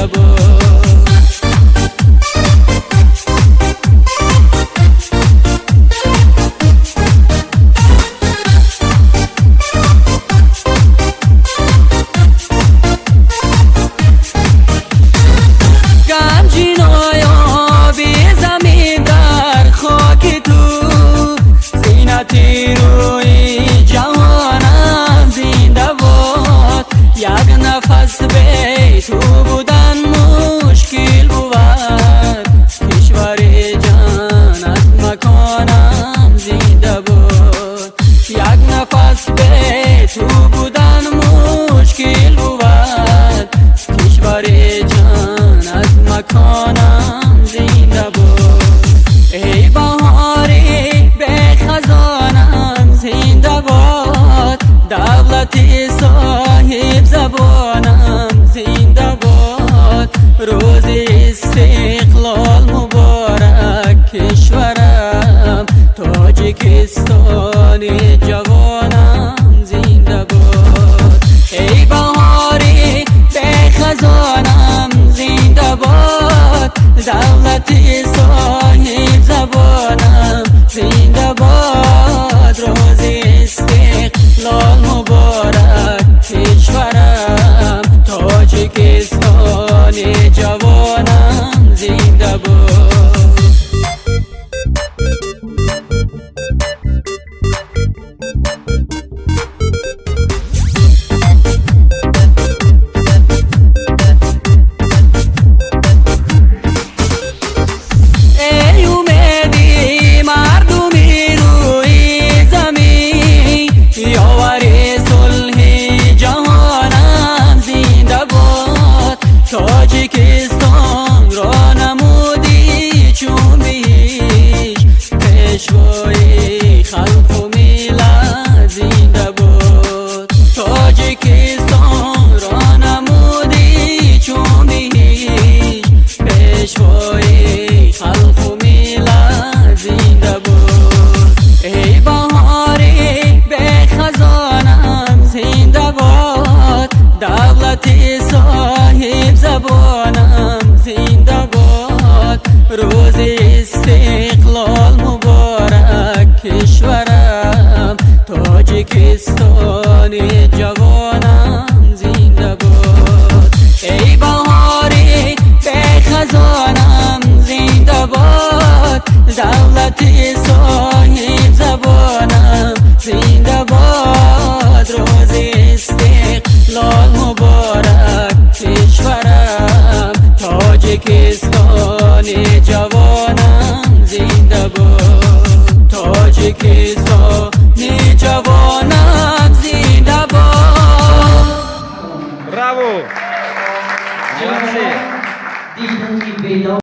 زنده باد. روی جوانم زنده باد. یک نفس بی تو بودن مشکل بود. کشور جنت مکانم زنده باد. یک نفس بی تو بودن مشکل بود. کشور جنت مکانم زنده باد. ای بهاری به خزانم زنده باد. دولت صاحب زبانم زنده باد. روز استقلال مبارک کشورم تاجیکستان جوانم زنده باد. ای بهاری به خزانم زنده باد. دولت صاحب زبانم زنده باد. روز استقلال مبارک کشورم تاجیکستان جوانم زنده باد. تاجیکستان را نمودی چون بیش. پیشوای خلق و ملت زنده باد. تاجیکستان را نمودی چون بیش. پیشوای خلق و ملت زنده باد. ای بهاری به خزانم زنده باد. دولت صاحب زبانم زنده باد. روز استقلال مبارک کشورم تاجیکستان جوانم زنده باد. ای بهاری به خزانم زنده باد. دولت صاحب زبانم زنده باد. روز استقلال مبارک کشورم تاجیکستان جوانم زنده باد. تاجیکستان جوانم زنده باد. Bravo! Grazie!